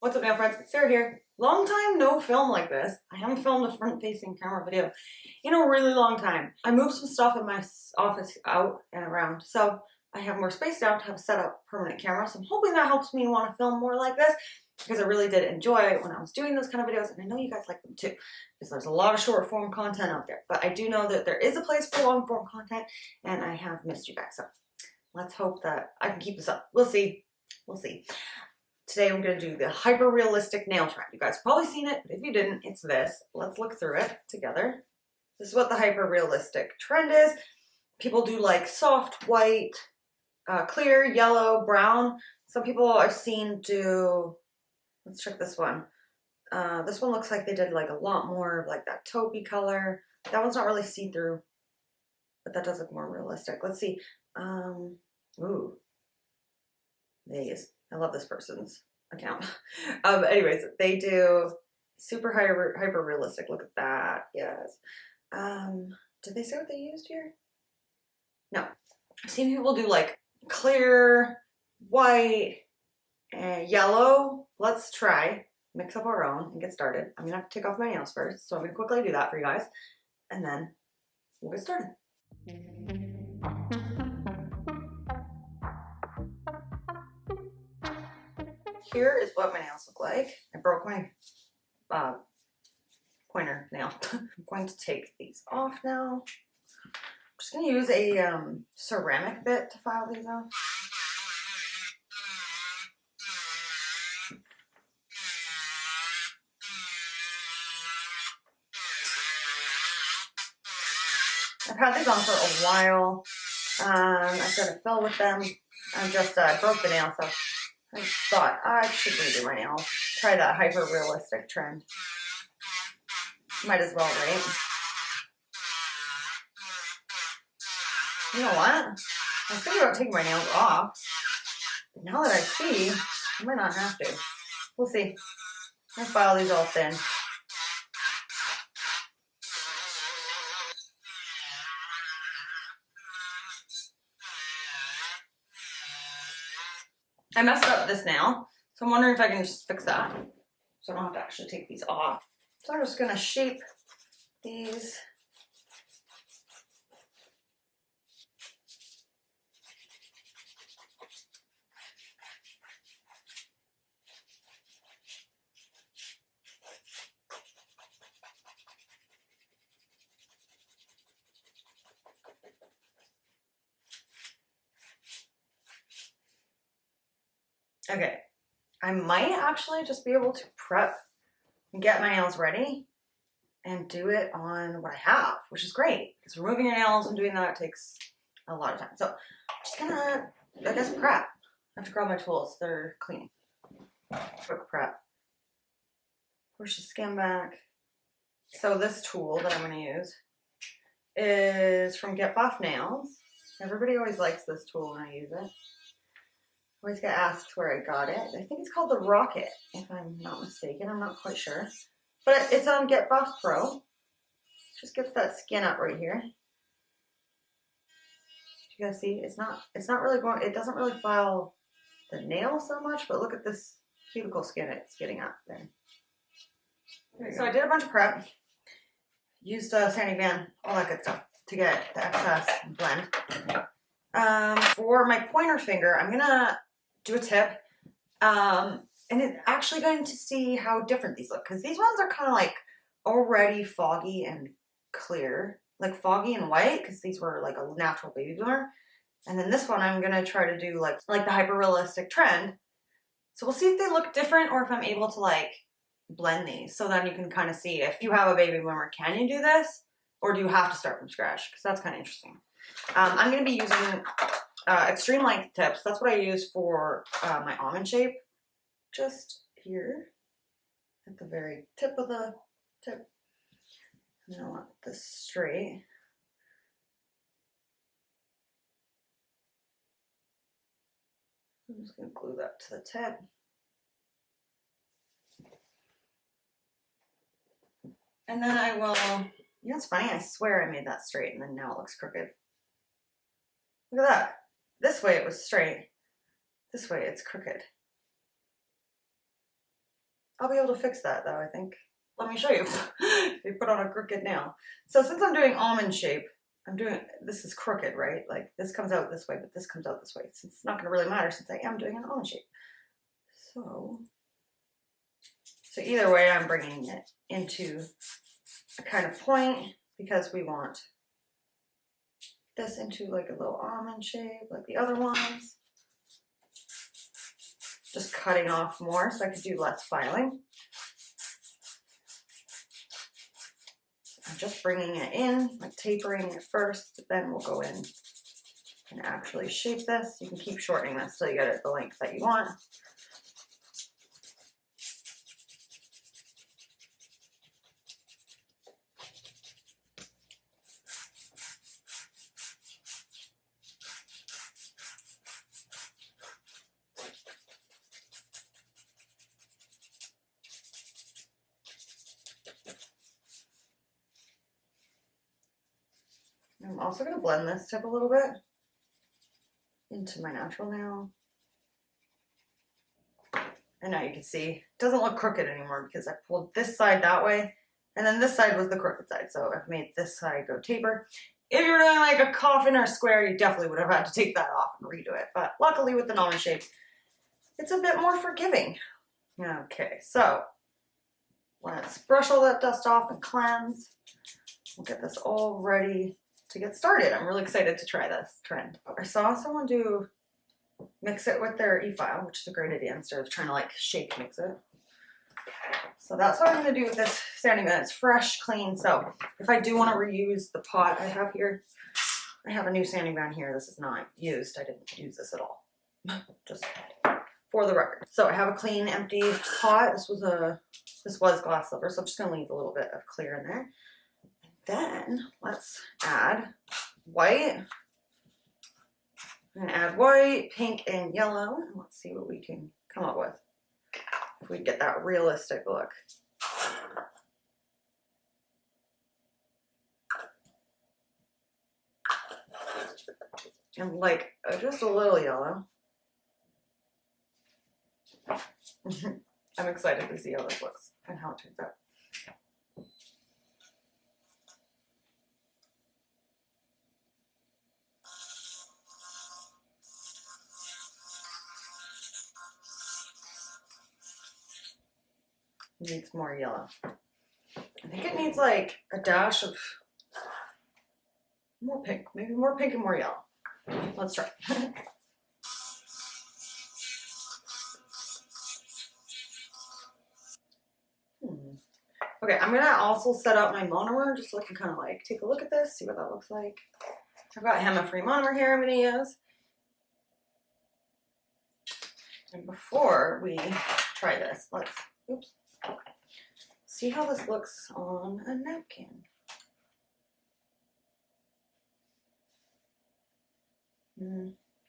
What's up now, friends? Sarah here. Long time no film like this. I haven't filmed a front-facing camera video in a really long time. I moved some stuff in my office out and around, so I have more space now to have set up permanent camera. So I'm hoping that helps me want to film more like this, because I really did enjoy it when I was doing those kind of videos, and I know you guys like them too, because there's a lot of short form content out there. But I do know that there is a place for long form content, and I have missed you guys. So let's hope that I can keep this up. We'll see. We'll see. Today I'm going to do the hyper-realistic nail trend. You guys have probably seen it, but if you didn't, it's this. Let's look through it together. This is what the hyper-realistic trend is. People do like soft white, clear, yellow, brown. Some people I've seen do, let's check this one. This one looks like they did like a lot more of like that taupey color. That one's not really see-through, but that does look more realistic. Let's see. Ooh. These. I love this person's account. Anyways, they do super hyper realistic. Look at that. Yes. Did they say what they used here? No. I've seen people do like clear, white, and yellow. Let's try mix up our own and get started. I'm gonna have to take off my nails first, so I'm gonna quickly do that for you guys, and then we'll get started. Here is what my nails look like. I broke my pointer nail. I'm going to take these off now. I'm just going to use a ceramic bit to file these off. I've had these on for a while. I got a fill with them. I just broke the nail, so I thought I should redo my nails. Try that hyper-realistic trend. Might as well, right? You know what? I was thinking about taking my nails off. But now that I see, I might not have to. We'll see. I'll file these all thin. I messed up this nail, so I'm wondering if I can just fix that, so I don't have to actually take these off. So I'm just going to shape these. Okay, I might actually just be able to prep and get my nails ready and do it on what I have, which is great, because removing your nails and doing that takes a lot of time. So I'm just gonna, I guess, prep. I have to grab my tools, they're clean. Quick prep. Push the skin back. So this tool that I'm gonna use is from Get Buff Nails. Everybody always likes this tool when I use it. I always get asked where I got it. I think it's called the Rocket, if I'm not mistaken. I'm not quite sure. But it's on Get Buff Pro. Just gets that skin up right here. You guys see? It's not really going, it doesn't really file the nail so much, but look at this cuticle skin it's getting up there. So I did a bunch of prep. Used a sanding band, all that good stuff to get the excess and blend. For my pointer finger, I'm gonna do a tip, and it's actually going to see how different these look, because these ones are kind of like already foggy and clear, like foggy and white, because these were like a natural baby bloomer. And then this one I'm gonna try to do like the hyper realistic trend. So we'll see if they look different, or if I'm able to like blend these, so then you can kind of see if you have a baby bloomer, can you do this, or do you have to start from scratch? Because that's kind of interesting. I'm going to be using extreme length tips. That's what I use for my almond shape. Just here at the very tip of the tip. And I want this straight. I'm just going to glue that to the tip. And then I will, you know, it's funny, I swear I made that straight and then now it looks crooked. Look at that. This way it was straight. This way it's crooked. I'll be able to fix that though, I think. Let me show you. If you put on a crooked nail. So since I'm doing almond shape, this is crooked, right? Like this comes out this way, but this comes out this way. So it's not gonna really matter since I am doing an almond shape. So either way, I'm bringing it into a kind of point because we want this into like a little almond shape like the other ones. Just cutting off more so I could do less filing. I'm just bringing it in, like tapering it first, then we'll go in and actually shape this. You can keep shortening this till you get it the length that you want. I'm also going to blend this tip a little bit into my natural nail. And now you can see it doesn't look crooked anymore because I pulled this side that way and then this side was the crooked side. So I've made this side go taper. If you were doing like a coffin or a square, you definitely would have had to take that off and redo it. But luckily with the almond shape, it's a bit more forgiving. Okay, so let's brush all that dust off and cleanse. We'll get this all ready to get started. I'm really excited to try this trend. I saw someone mix it with their e-file, which is a great idea instead of trying to like shake mix it. So that's what I'm going to do with this sanding gun. It's fresh, clean. So if I do want to reuse the pot I have here, I have a new sanding gun here. This is not used. I didn't use this at all. Just for the record. So I have a clean, empty pot. This was glass silver, so I'm just going to leave a little bit of clear in there. Then let's add white. I'm gonna add white, pink, and yellow. Let's see what we can come up with if we get that realistic look. And like just a little yellow. I'm excited to see how this looks and how it turns out. It needs more yellow. I think it needs like a dash of more pink, maybe more pink and more yellow. Let's try. Okay, I'm gonna also set up my monomer just so I can kind of like take a look at this, see what that looks like. I've got hema-free monomer here I'm gonna use. And before we try this, let's, see how this looks on a napkin.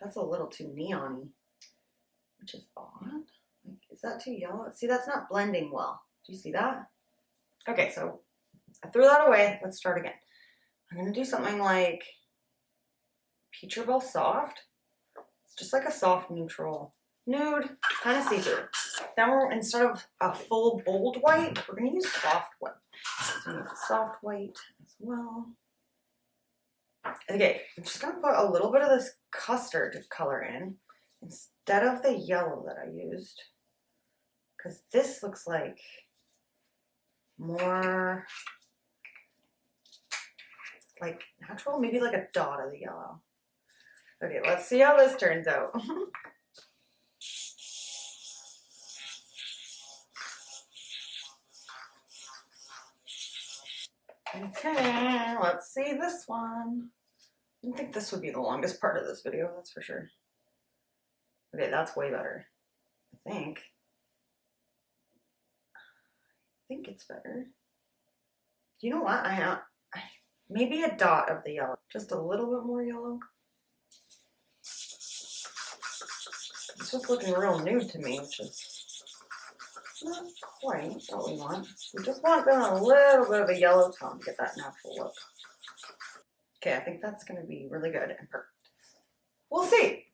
That's a little too neon-y, which is odd. Like, is that too yellow? See, that's not blending well. Do you see that? Okay, so I threw that away. Let's start again. I'm gonna do something like Peacherball Soft. It's just like a soft neutral nude, kind of see-through. Then we're, instead of a full bold white, we're gonna use soft white. So we need soft white as well. Okay, I'm just gonna put a little bit of this custard color in instead of the yellow that I used, because this looks like more like natural, maybe like a dot of the yellow. Okay, let's see how this turns out. Okay, let's see this one. I didn't think this would be the longest part of this video, that's for sure. Okay, that's way better. I think it's better. You know what? Maybe a dot of the yellow. Just a little bit more yellow. It's just looking real nude to me, which is not quite what we want. We just want a little bit of a yellow tone to get that natural look. Okay, I think that's going to be really good and perfect. We'll see.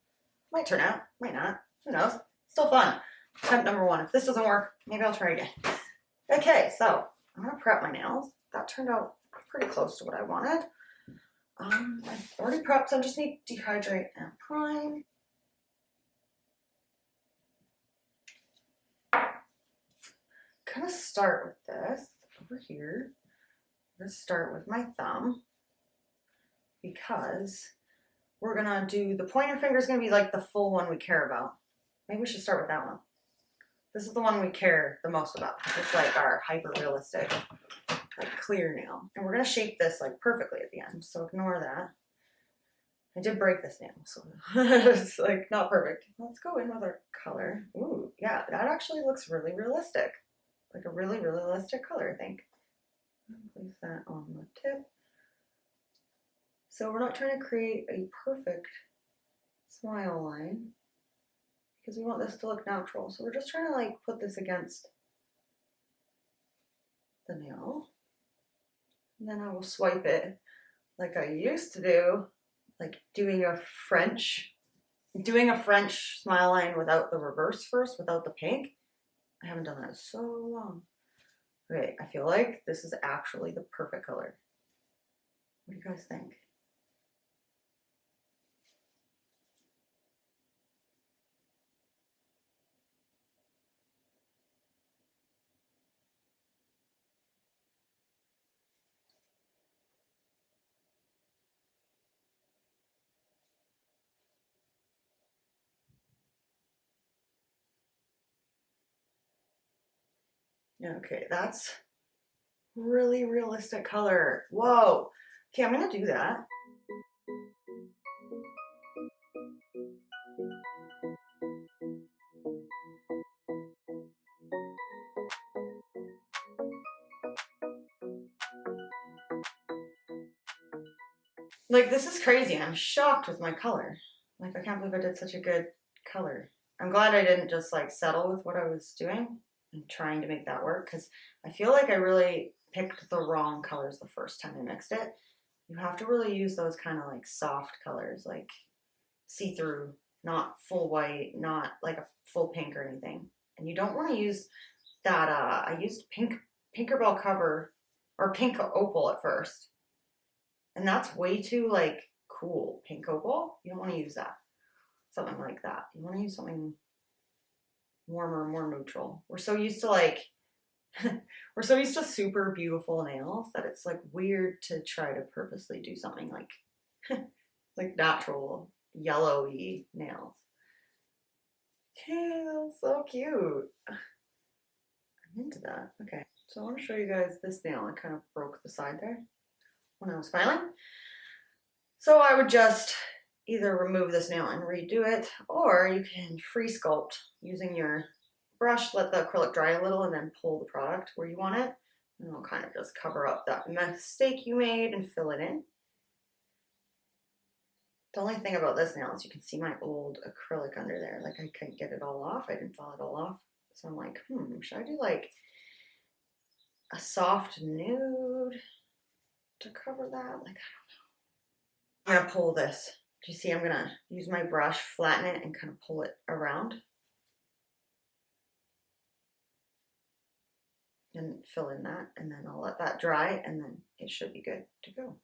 Might turn out, might not. Who knows? Still fun. Attempt number 1. If this doesn't work, maybe I'll try again. Okay, so I'm gonna prep my nails. That turned out pretty close to what I wanted. I've already prepped, so I just need to dehydrate and prime. Gonna start with this over here. I'm gonna start with my thumb because we're gonna do the pointer finger is gonna be like the full one we care about. Maybe we should start with that one. This is the one we care the most about. It's like our hyper realistic, like clear nail. And we're gonna shape this like perfectly at the end, so ignore that. I did break this nail, so it's like not perfect. Let's go in with our color. Ooh, yeah, that actually looks really realistic. Like a really realistic color, I think. Place that on the tip. So we're not trying to create a perfect smile line because we want this to look natural. So we're just trying to like put this against the nail. And then I will swipe it like I used to do, like doing a French smile line without the reverse first, without the pink. I haven't done that in so long. Okay, I feel like this is actually the perfect color. What do you guys think? Okay, that's really realistic color. Whoa. Okay, I'm gonna do that. Like, this is crazy. I'm shocked with my color. Like, I can't believe I did such a good color. I'm glad I didn't just like settle with what I was doing and trying to make that work, because I feel like I really picked the wrong colors the first time I mixed it. You have to really use those kind of like soft colors, like see-through, not full white, not like a full pink or anything. And you don't want to use that, I used Pinkerbell cover, or pink opal at first. And that's way too like cool. Pink opal, you don't want to use that. Something like that. You want to use something warmer, more neutral. We're so used to like, we're so used to super beautiful nails that it's like weird to try to purposely do something like, like natural yellowy nails. Yeah, so cute. I'm into that. Okay, so I want to show you guys this nail. I kind of broke the side there when I was filing. So I would just either remove this nail and redo it, or you can free sculpt using your brush, let the acrylic dry a little, and then pull the product where you want it. And it'll kind of just cover up that mistake you made and fill it in. The only thing about this nail is you can see my old acrylic under there. Like, I couldn't get it all off. I didn't file it all off. So I'm like, should I do like a soft nude to cover that? Like, I don't know. I'm gonna pull this. Do you see? I'm gonna use my brush, flatten it, and kind of pull it around. And fill in that, and then I'll let that dry, and then it should be good to go.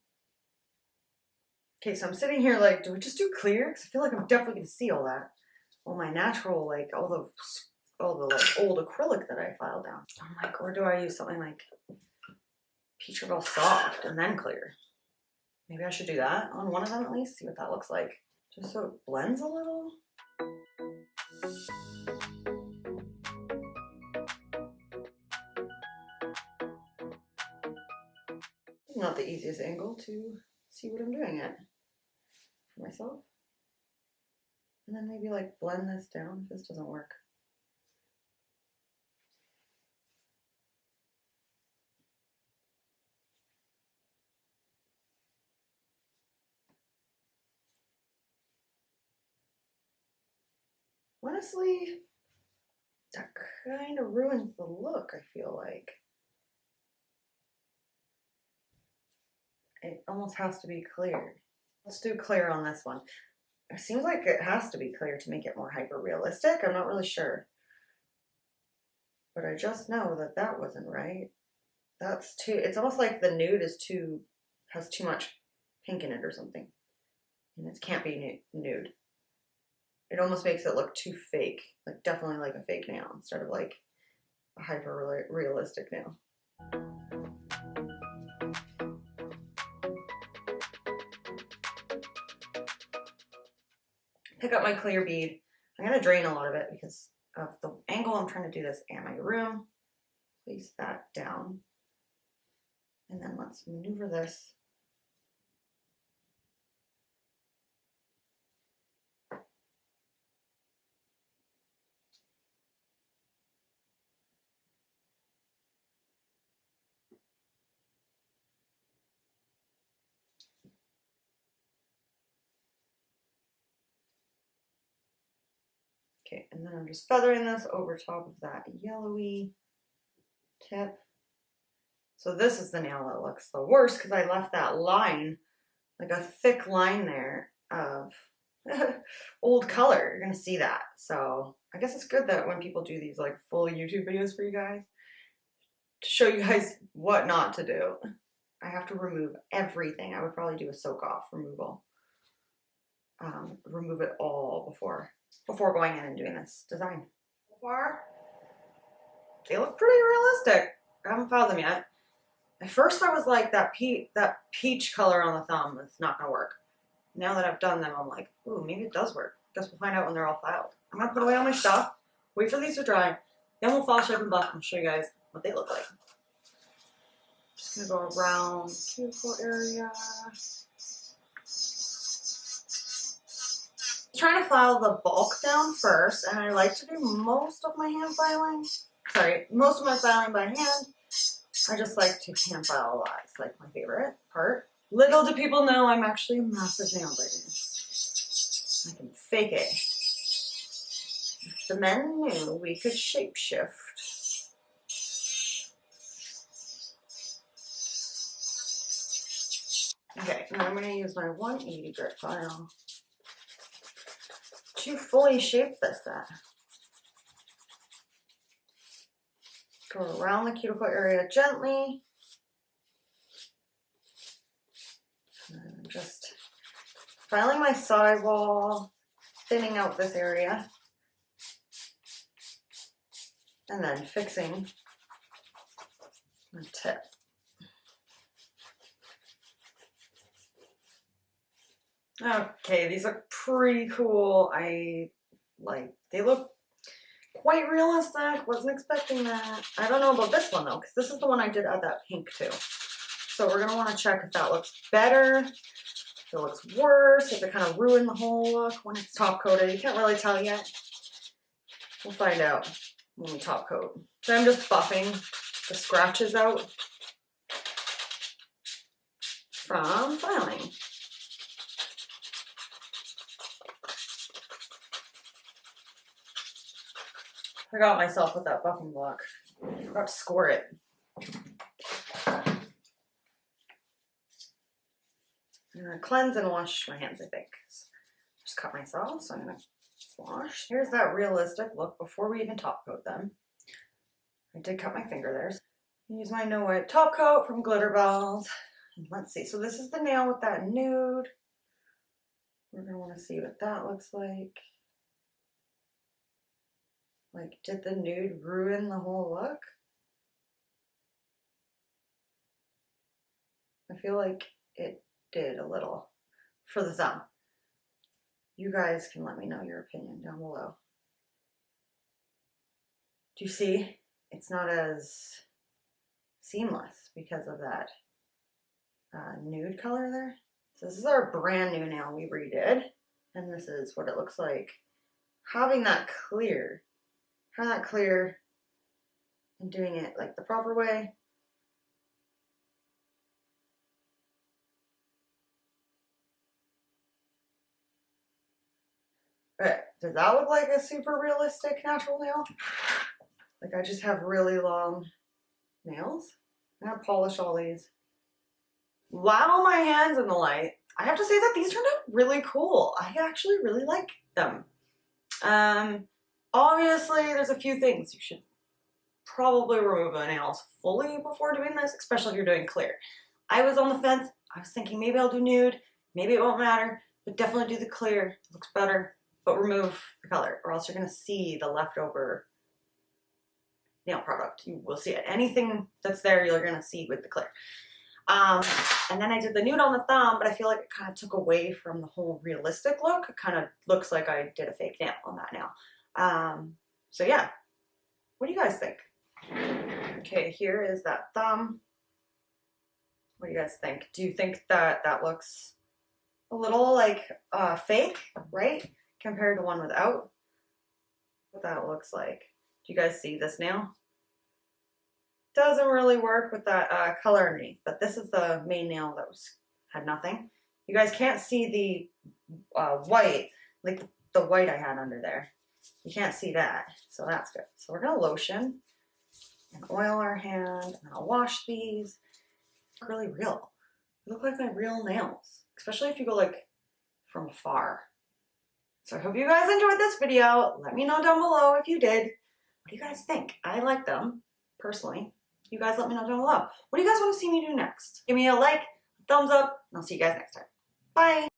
Okay, so I'm sitting here like, do we just do clear? Because I feel like I'm definitely gonna see all that. All my natural, like all the like old acrylic that I filed down. I'm like, or do I use something like Petrol Soft and then clear? Maybe I should do that on one of them at least, see what that looks like. Just so it blends a little. Not the easiest angle to see what I'm doing at for myself. And then maybe like blend this down if this doesn't work. Honestly, that kind of ruins the look, I feel like. It almost has to be clear. Let's do clear on this one. It seems like it has to be clear to make it more hyper realistic. I'm not really sure. but I just know that that wasn't right. That's too, it's almost like the nude is has too much pink in it or something. And it can't be nude. It almost makes it look too fake, like definitely like a fake nail instead of like a hyper realistic nail. Pick up my clear bead. I'm gonna drain a lot of it because of the angle I'm trying to do this and my room. Place that down. And then let's maneuver this. Okay, and then I'm just feathering this over top of that yellowy tip. So this is the nail that looks the worst because I left that line, like a thick line there of old color. You're gonna see that. So I guess it's good that when people do these like full YouTube videos for you guys, to show you guys what not to do. I have to remove everything. I would probably do a soak off removal. Remove it all before going in and doing this design. So far, they look pretty realistic. I haven't filed them yet. At first I was like, that peach color on the thumb is not gonna work. Now that I've done them, I'm like, ooh, maybe it does work. Guess we'll find out when they're all filed. I'm gonna put away all my stuff, wait for these to dry, then we'll file shape and buff and show you guys what they look like. Just gonna go around the cuticle area. I'm trying to file the bulk down first, and I like to do most of my filing by hand. I just like to hand file a lot. It's like my favorite part. Little do people know I'm actually a massive nail biter. I can fake it. If the men knew we could shapeshift. Okay, now I'm going to use my 180 grit file to fully shape this set. Go around the cuticle area gently. And I'm just filing my sidewall, thinning out this area, and then fixing the tip. Okay, these look pretty cool. They look quite realistic. Wasn't expecting that. I don't know about this one though, because this is the one I did add that pink to. So we're gonna want to check if that looks better, if it looks worse, if it kind of ruined the whole look when it's top coated. You can't really tell yet. We'll find out when we top coat. So I'm just buffing the scratches out from filing. I got myself with that buffing block. I forgot to score it. I'm gonna cleanse and wash my hands, I think. Just cut myself, so I'm gonna wash. Here's that realistic look before we even top coat them. I did cut my finger there. Use my No Wipe top coat from Glitter Bells. And let's see, so this is the nail with that nude. We're gonna wanna see what that looks like. Like, did the nude ruin the whole look? I feel like it did a little for the thumb. You guys can let me know your opinion down below. Do you see? It's not as seamless because of that nude color there. So this is our brand new nail we redid, and this is what it looks like. Having that clear and doing it like the proper way. Right, does that look like a super realistic natural nail? Like I just have really long nails. I'm gonna polish all these. Wow, my hands in the light. I have to say that these turned out really cool. I actually really like them. Obviously there's a few things you should probably remove the nails fully before doing this, especially if you're doing clear. I was on the fence. I was thinking maybe I'll do nude, maybe it won't matter, but definitely do the clear. It looks better, but remove the color or else you're gonna see the leftover nail product. You will see it. Anything that's there, you're gonna see with the clear. And then I did the nude on the thumb, but I feel like it kind of took away from the whole realistic look. It kind of looks like I did a fake nail on that nail. So yeah, what do you guys think? Okay, here is that thumb. What do you guys think? Do you think that that looks a little like fake, right? Compared to one without? What that looks like. Do you guys see this nail? Doesn't really work with that color underneath, but this is the main nail that had nothing. You guys can't see the white, like the white I had under there. You can't see that, so that's good. So we're gonna lotion and oil our hand, and I'll wash these. Really real. They look like my real nails, especially if you go like from afar. So I hope you guys enjoyed this video. Let me know down below if you did. What do you guys think? I like them personally. You guys let me know down below. What do you guys want to see me do next? Give me a like, thumbs up, and I'll see you guys next time. Bye.